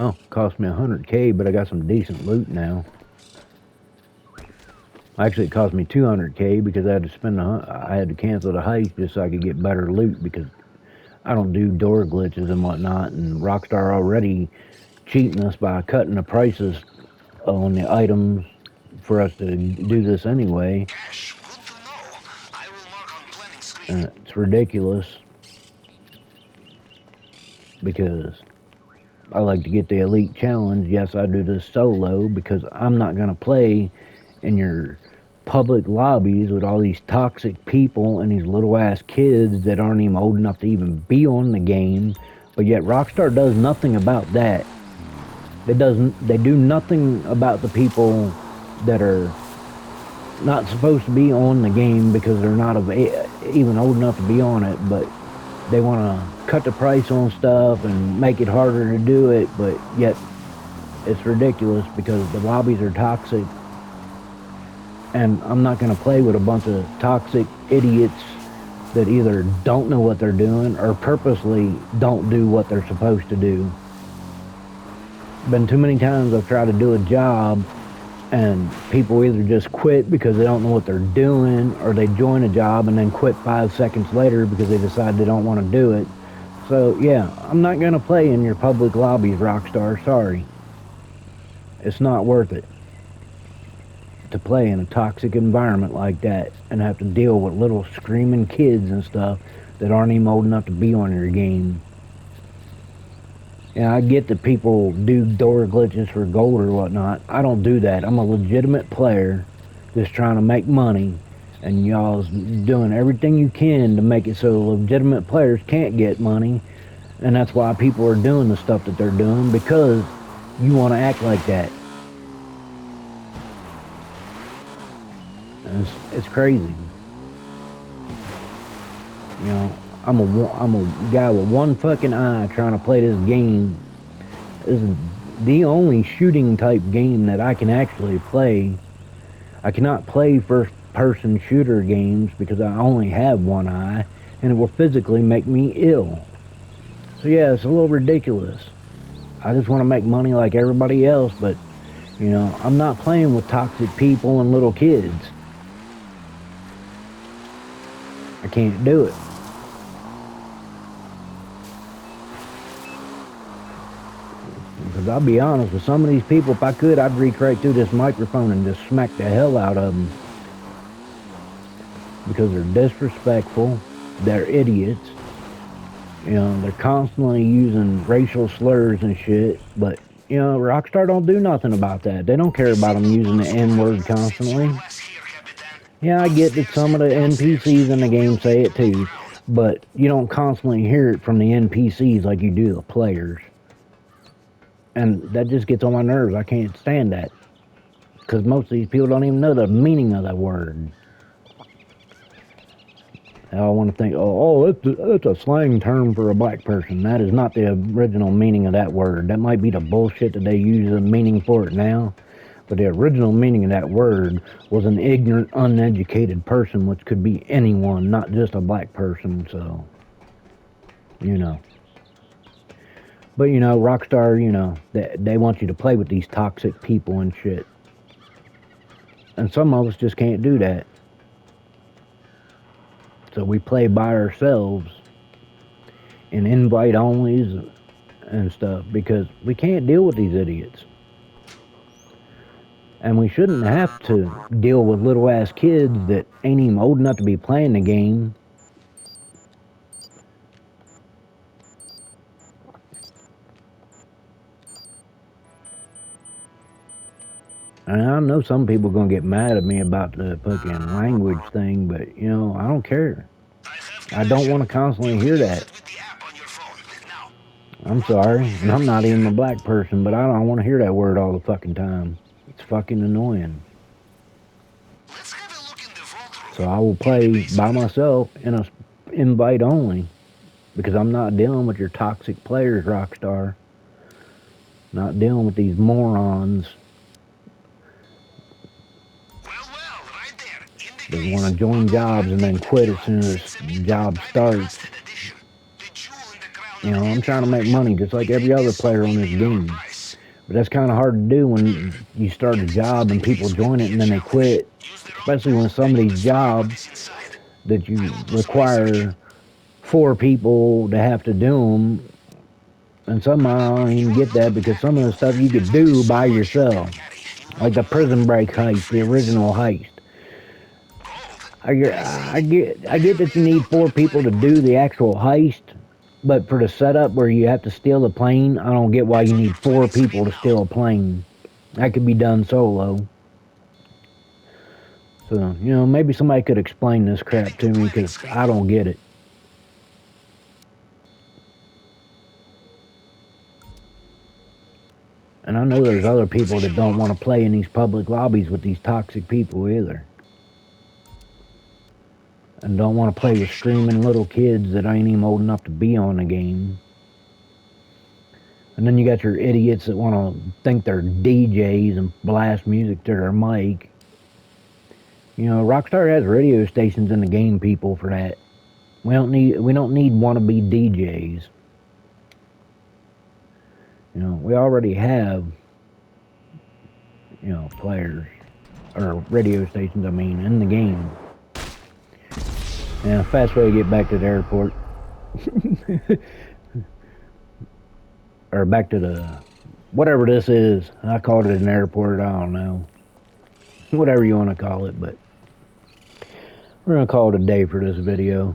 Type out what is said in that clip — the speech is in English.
Oh, cost me 100K, but I got some decent loot now. Actually, it cost me 200K because I had to I had to cancel the heist just so I could get better loot because I don't do door glitches and whatnot. And Rockstar already cheating us by cutting the prices on the items for us to do this anyway. Cash, good to know. I will mark on planning screen. And it's ridiculous because I like to get the elite challenge. Yes, I do this solo because I'm not going to play in your public lobbies with all these toxic people and these little ass kids that aren't even old enough to even be on the game. But yet Rockstar does nothing about that. They do nothing about the people that are not supposed to be on the game because they're not even old enough to be on it, but they want to cut the price on stuff and make it harder to do it, but yet it's ridiculous because the lobbies are toxic, and I'm not going to play with a bunch of toxic idiots that either don't know what they're doing or purposely don't do what they're supposed to do. Been too many times I've tried to do a job and people either just quit because they don't know what they're doing, or they join a job and then quit 5 seconds later because they decide they don't want to do it. So yeah, I'm not going to play in your public lobbies, Rockstar. Sorry. It's not worth it to play in a toxic environment like that and have to deal with little screaming kids and stuff that aren't even old enough to be on your game. Yeah, I get that people do door glitches for gold or whatnot. I don't do that. I'm a legitimate player just trying to make money, and y'all's doing everything you can to make it so legitimate players can't get money, and that's why people are doing the stuff that they're doing, because you want to act like that. And it's crazy. You know, I'm a guy with one fucking eye trying to play this game. This is the only shooting type game that I can actually play. I cannot play first person shooter games because I only have one eye, and it will physically make me ill. So yeah, it's a little ridiculous. I just want to make money like everybody else, but you know, I'm not playing with toxic people and little kids. I can't do it. Because I'll be honest, with some of these people, if I could, I'd reach right through this microphone and just smack the hell out of them. Because they're disrespectful, they're idiots. You know, they're constantly using racial slurs and shit. But, you know, Rockstar don't do nothing about that. They don't care about them using the N-word constantly. Yeah, I get that some of the NPCs in the game say it too. But you don't constantly hear it from the NPCs like you do the players. And that just gets on my nerves. I can't stand that. Because most of these people don't even know the meaning of that word. I want to think, that's a slang term for a black person. That is not the original meaning of that word. That might be the bullshit that they use the meaning for it now. But the original meaning of that word was an ignorant, uneducated person, which could be anyone, not just a black person. So, you know. But, you know, Rockstar, you know, they want you to play with these toxic people and shit. And some of us just can't do that. So we play by ourselves in invite onlys and stuff because we can't deal with these idiots. And we shouldn't have to deal with little ass kids that ain't even old enough to be playing the game. And I know some people are going to get mad at me about the fucking language thing, but, you know, I don't care. I don't want to constantly hear that. I'm sorry, and I'm not even a black person, but I don't want to hear that word all the fucking time. It's fucking annoying. So I will play by myself in a invite only, because I'm not dealing with your toxic players, Rockstar. Not dealing with these morons that want to join jobs and then quit as soon as the job starts. You know, I'm trying to make money just like every other player on this game. But that's kind of hard to do when you start a job and people join it and then they quit. Use the rope Especially when now some and of go these as far what jobs is inside. that I you will displace it again. require 4 people to have to do them. And some I don't You even will get look that a because bad some of the mule. stuff you There's could only do so by much you can yourself. carry. You Like won't the want prison break big heist, the friends. original heist. Gold. I I see. get I get Never that you been no need good 4 people to planning do one. the actual heist, but for the setup where you have to steal the plane, I don't get why It's you on need your four planning people screen to now. steal a plane. That could be done solo. So maybe somebody could explain this Heading crap to to me planning because screen. I don't get it. And I know there's Okay, other people that position don't want locked. to play in these public lobbies with these toxic people either. And don't want to play with Okay, stoked. screaming little kids that ain't even old enough to be on the game. And then you got your idiots that want to think they're DJs and blast music to their mic. Rockstar has radio stations in the game, people, for that. We don't need wannabe DJs. We already have players or radio stations. I mean, in the game. Yeah, fast way to get back to the airport or back to the whatever this is. I called it an airport. I don't know, whatever you want to call it, but we're gonna call it a day for this video.